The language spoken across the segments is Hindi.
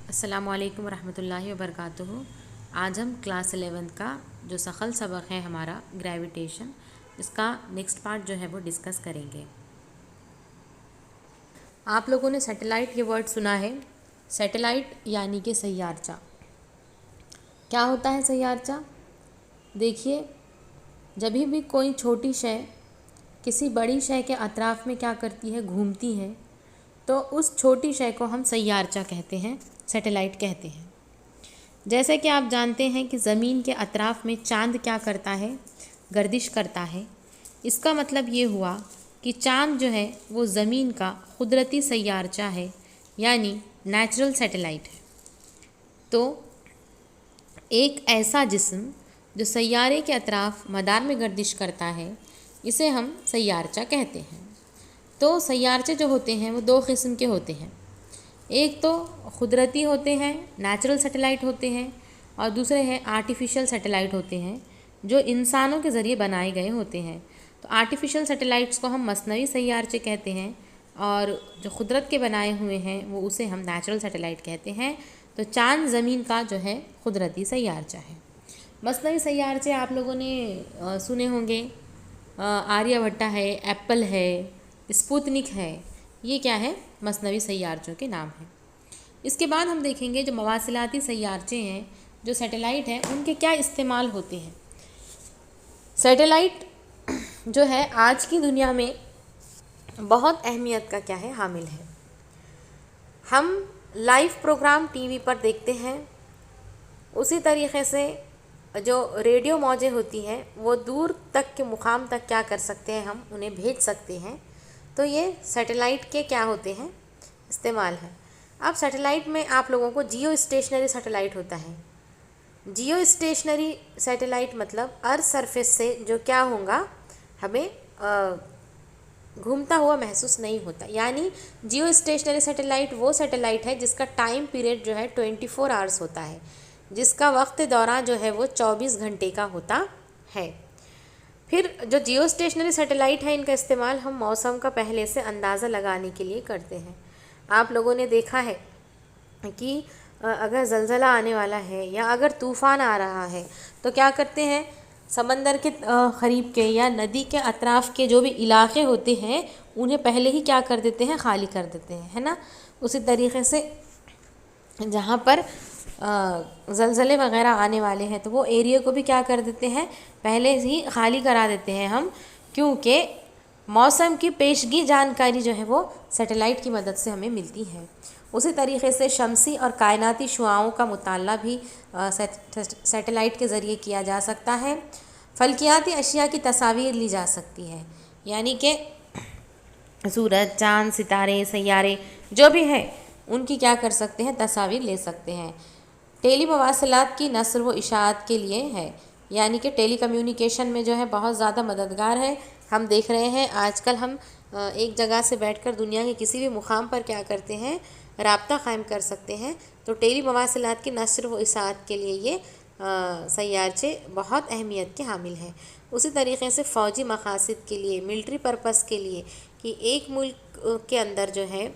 अस्सलामुअलैकुम वरहमतुल्लाहि वबरकातुहू। आज हम क्लास 11 का जो सखल सबक है हमारा ग्रेविटेशन, इसका नेक्स्ट पार्ट जो है वो डिस्कस करेंगे। आप लोगों ने सैटेलाइट ये वर्ड सुना है। सैटेलाइट यानी कि सैयारचा। क्या होता है सैयारचा? देखिए, जब भी कोई छोटी शय किसी बड़ी शय के अतराफ़ में क्या करती है, घूमती है, तो उस छोटी शय को हम सैयारचा कहते हैं, सैटेलाइट कहते हैं। जैसे कि आप जानते हैं कि ज़मीन के अतराफ़ में चाँद क्या करता है, गर्दिश करता है। इसका मतलब ये हुआ कि चाँद जो है वो ज़मीन का कुदरती सैयारचा है, यानी नेचुरल सैटेलाइट है। तो एक ऐसा जिस्म जो सैयारे के अतराफ़ मदार में गर्दिश करता है, इसे हम सैयारचा कहते हैं। तो सैयारचे जो होते हैं वो दो किस्म के होते हैं। एक तो कुदरती होते हैं, नेचुरल सैटेलाइट होते हैं, और दूसरे हैं आर्टिफिशियल सैटेलाइट होते हैं, जो इंसानों के ज़रिए बनाए गए होते हैं। तो आर्टिफिशियल सैटेलाइट्स को हम मसनवी सैयारचे कहते हैं, और जो कुदरत के बनाए हुए हैं वो उसे हम नेचुरल सैटेलाइट कहते हैं। तो चाँद ज़मीन का जो है कुदरती सैयारचा है। मसनवी सैयारचे आप लोगों ने सुने होंगे। आर्यभट्टा है, एप्पल है, स्पुतनिक है। ये क्या है? मसनवी सैयारचों के नाम हैं। इसके बाद हम देखेंगे जो मवासिलाती सैयारचे हैं, जो सैटेलाइट हैं, उनके क्या इस्तेमाल होते हैं। सैटेलाइट जो है आज की दुनिया में बहुत अहमियत का क्या है, हामिल है। हम लाइव प्रोग्राम टीवी पर देखते हैं, उसी तरीक़े से जो रेडियो मौजें होती हैं वो दूर तक के मुकाम तक क्या कर सकते हैं, हम उन्हें भेज सकते हैं। तो ये सैटेलाइट के क्या होते हैं, इस्तेमाल है। अब सैटेलाइट में आप लोगों को जियो स्टेशनरी सैटेलाइट होता है। जियो स्टेशनरी सैटेलाइट मतलब अर्थ सरफेस से जो क्या होगा, हमें घूमता हुआ महसूस नहीं होता। यानी जियो स्टेशनरी सैटेलाइट वो सैटेलाइट है जिसका टाइम पीरियड जो है 24 आवर्स होता है, जिसका वक्त दौरान जो है वो 24 घंटे का होता है। फिर जो जियो स्टेशनरी सैटेलाइट है, इनका इस्तेमाल हम मौसम का पहले से अंदाज़ा लगाने के लिए करते हैं। आप लोगों ने देखा है कि अगर ज़लज़ला आने वाला है या अगर तूफ़ान आ रहा है तो क्या करते हैं, समंदर के करीब के या नदी के अतराफ़ के जो भी इलाके होते हैं उन्हें पहले ही क्या कर देते हैं, खाली कर देते हैं, है ना। उसी तरीक़े से जहाँ पर ज़लज़ले वग़ैरह आने वाले हैं तो वो एरिया को भी क्या कर देते हैं, पहले ही खाली करा देते हैं हम, क्योंकि मौसम की पेशगी जानकारी जो है वो सैटेलाइट की मदद से हमें मिलती है। उसी तरीक़े से शमसी और कायनाती शुआओं का मुताला भी सैटेलाइट के ज़रिए किया जा सकता है। फ़ल्कियाती अशिया की तस्वीर ली जा सकती है, यानी कि सूरज, चाँद, सितारे, सैयारे जो भी हैं उनकी क्या कर सकते हैं, तस्वीर ले सकते हैं। टेली मवासिलात की नस्र व इशाअत के लिए है, यानी कि टेली कम्युनिकेशन में जो है बहुत ज़्यादा मददगार है। हम देख रहे हैं आजकल हम एक जगह से बैठकर दुनिया के किसी भी मुकाम पर क्या करते हैं, राब्ता कायम कर सकते हैं। तो टेली मवासिलात की नस्र व इशाअत के लिए ये सैयारचे बहुत अहमियत के हामिल हैं। उसी तरीक़े से फ़ौजी मकासद के लिए, मिलिट्री पर्पस के लिए, कि एक मुल्क के अंदर जो है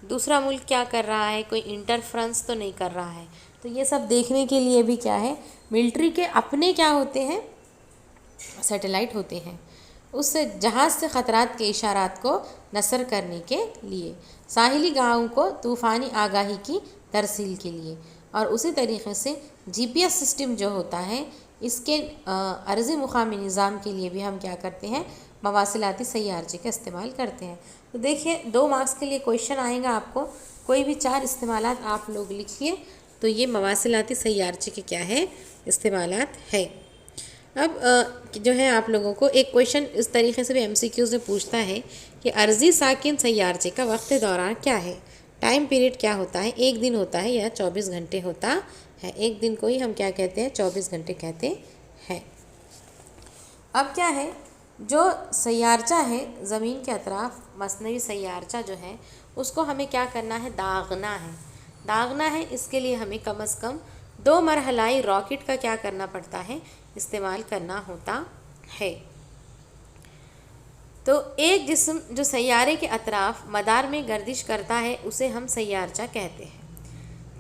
दूसरा मुल्क क्या कर रहा है, कोई इंटरफ्रेंस तो नहीं कर रहा है, तो ये सब देखने के लिए भी क्या है, मिलिट्री के अपने क्या होते हैं, सैटेलाइट होते हैं। उससे जहाज़ से ख़तरात के इशारात को नसर करने के लिए, साहिली गाँवों को तूफ़ानी आगाही की तरसील के लिए, और उसी तरीक़े से GPS सिस्टम जो होता है इसके अर्ज़ी मुक़ामी निज़ाम के लिए भी हम क्या करते हैं, मवासिलाती सैयारचे का इस्तेमाल करते हैं। तो देखिए 2 मार्क्स के लिए क्वेश्चन आएगा आपको, कोई भी 4 इस्तेमालात आप लोग लिखिए। तो ये मवासिलाती सैयारचे के क्या है, इस्तेमालात है। अब जो है आप लोगों को एक क्वेश्चन इस तरीके से भी MCQs में पूछता है कि अर्ज़ी साकिन सैयारचे का वक्त दौरान क्या है, टाइम पीरियड क्या होता है, 1 दिन होता है या 24 घंटे होता है। 1 दिन को ही हम क्या कहते हैं, 24 घंटे कहते हैं। अब क्या है, जो सैयारचा है ज़मीन के अतराफ़, मसनवी सैयारचा जो है उसको हमें क्या करना है, दागना है। दागना है, इसके लिए हमें कम से कम 2 मरहलाई रॉकेट का क्या करना पड़ता है, इस्तेमाल करना होता है। तो एक जिस्म जो सैयारे के अतराफ मदार में गर्दिश करता है उसे हम सैयारचा कहते हैं।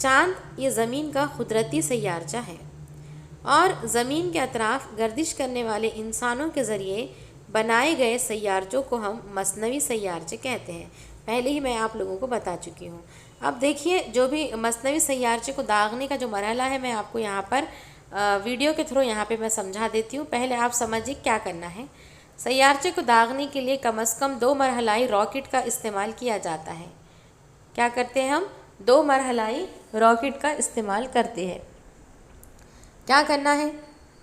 चाँद ये ज़मीन का कुदरती सैयारचा है और ज़मीन के अतराफ गर्दिश करने वाले इंसानों के ज़रिए बनाए गए सैयारचों को हम मसनवी सैयारचे कहते हैं। पहले ही मैं आप लोगों को बता चुकी हूँ। अब देखिए, जो भी मसनवी सैयारचे को दागने का जो मरहला है, मैं आपको यहाँ पर वीडियो के थ्रू यहाँ पे मैं समझा देती हूँ। पहले आप समझिए क्या करना है। सैयारचे को दागने के लिए कम से कम 2 मरहलाई रॉकेट का इस्तेमाल किया जाता है। क्या करते हैं हम? 2 मरहलाई रॉकेट का इस्तेमाल करते हैं। क्या करना है?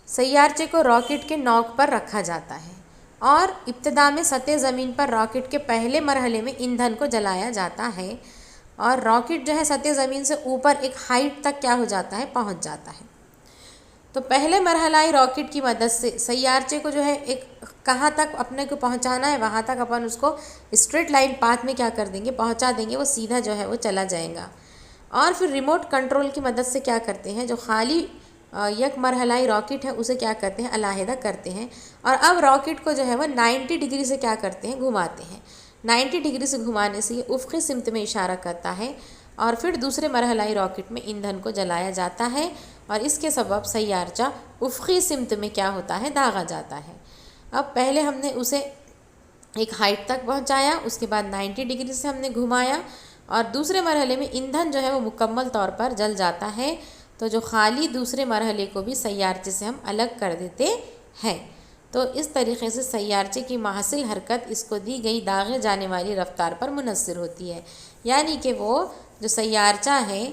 सैयारचे को रॉकेट के नोक पर रखा जाता है और इब्तिदा में सतह ज़मीन पर रॉकेट के पहले मरहले में ईंधन को जलाया जाता है और रॉकेट जो है सतह ज़मीन से ऊपर एक हाइट तक क्या हो जाता है? पहुंच जाता है। तो पहले मरहलाई रॉकेट की मदद से सैयारचे को जो है एक कहाँ तक अपने को पहुंचाना है, वहाँ तक अपन उसको स्ट्रेट लाइन पाथ में क्या कर देंगे? पहुंचा देंगे। वो सीधा जो है वो चला जाएगा। और फिर रिमोट कंट्रोल की मदद से क्या करते हैं? जो खाली एक मरहलाई रॉकेट है उसे क्या करते हैं? अलहदा करते हैं। और अब रॉकेट को जो है वो 90 डिग्री से क्या करते हैं? घुमाते हैं। 90 डिग्री से घुमाने से ये उफ़क़ी सिमत में इशारा करता है और फिर दूसरे मरहलाई रॉकेट में ईंधन को जलाया जाता है और इसके सबब सैयारचा उफ़क़ी सिमत में क्या होता है? दागा जाता है। अब पहले हमने उसे एक हाइट तक पहुंचाया, उसके बाद 90 डिग्री से हमने घुमाया और दूसरे मरहले में ईंधन जो है वो मुकम्मल तौर पर जल जाता है। तो जो खाली दूसरे मरहले को भी सैयारचे से हम अलग कर देते हैं। तो इस तरीक़े से सैयारचे की माहसिल हरकत इसको दी गई दागे जाने वाली रफ्तार पर मुनस्सिर होती है। यानी कि वो जो सैयारचा है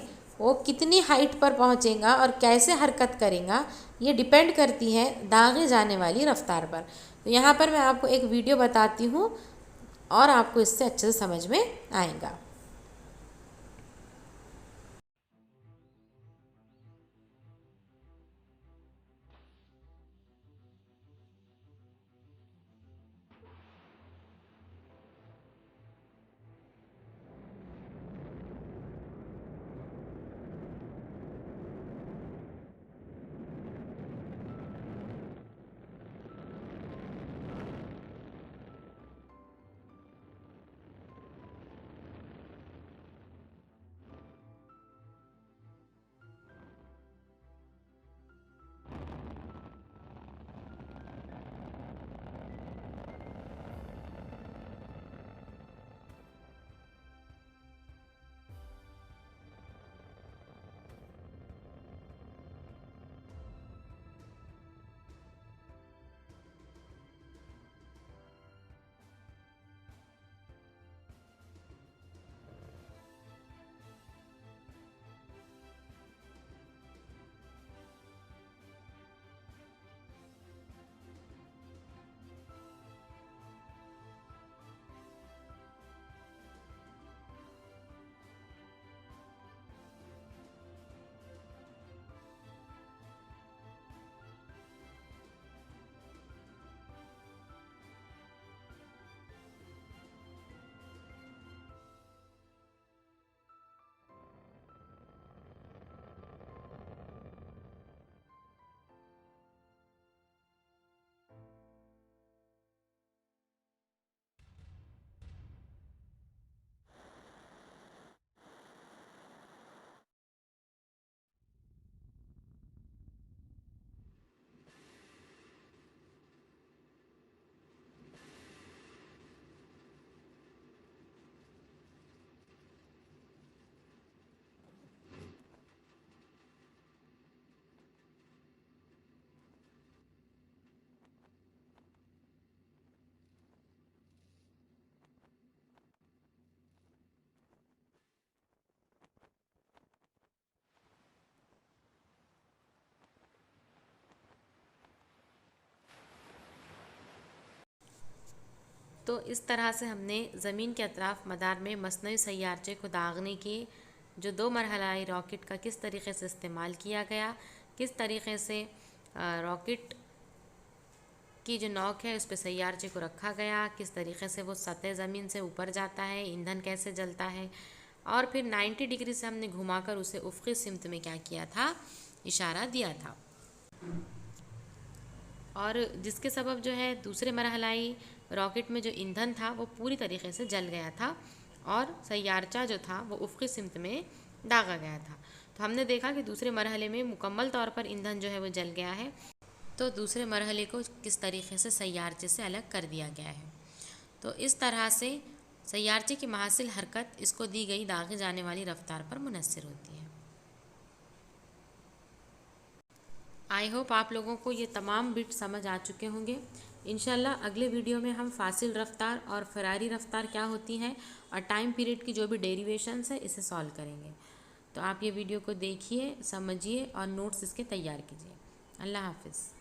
वो कितनी हाइट पर पहुँचेगा और कैसे हरकत करेगा, ये डिपेंड करती है दागे जाने वाली रफ्तार पर। तो यहाँ पर मैं आपको एक वीडियो बताती हूँ और आपको इससे अच्छे से समझ में आएगा। तो इस तरह से हमने ज़मीन के अतराफ़ मदार में मसनवी सैयारचे को दागने के जो 2 मरहलाई रॉकेट का किस तरीक़े से इस्तेमाल किया गया, किस तरीक़े से रॉकेट की जो नोक है उस पर सैयारचे को रखा गया, किस तरीक़े से वो सतह ज़मीन से ऊपर जाता है, ईंधन कैसे जलता है, और फिर 90 डिग्री से हमने घुमाकर उसे उफ़क़ी सिमत में क्या किया था? इशारा दिया था। और जिसके सबब जो है दूसरे मरहलाई रॉकेट में जो ईंधन था वो पूरी तरीके से जल गया था और सैयारचा जो था वो उफ़क़ी सिमत में दागा गया था। तो हमने देखा कि दूसरे मरहले में मुकम्मल तौर पर ईंधन जो है वो जल गया है। तो दूसरे मरहले को किस तरीके से सैयारचे से अलग कर दिया गया है। तो इस तरह से सैयारचे की महासिल हरकत इसको दी गई दागे जाने वाली रफ्तार पर मुनस्सिर होती है। आई होप आप लोगों को ये तमाम बिट समझ आ चुके होंगे। इंशाल्लाह अगले वीडियो में हम फासिल रफ्तार और फरारी रफ्तार क्या होती हैं और टाइम पीरियड की जो भी डेरिवेशंस है इसे सॉल्व करेंगे। तो आप ये वीडियो को देखिए, समझिए और नोट्स इसके तैयार कीजिए। अल्लाह हाफिज़।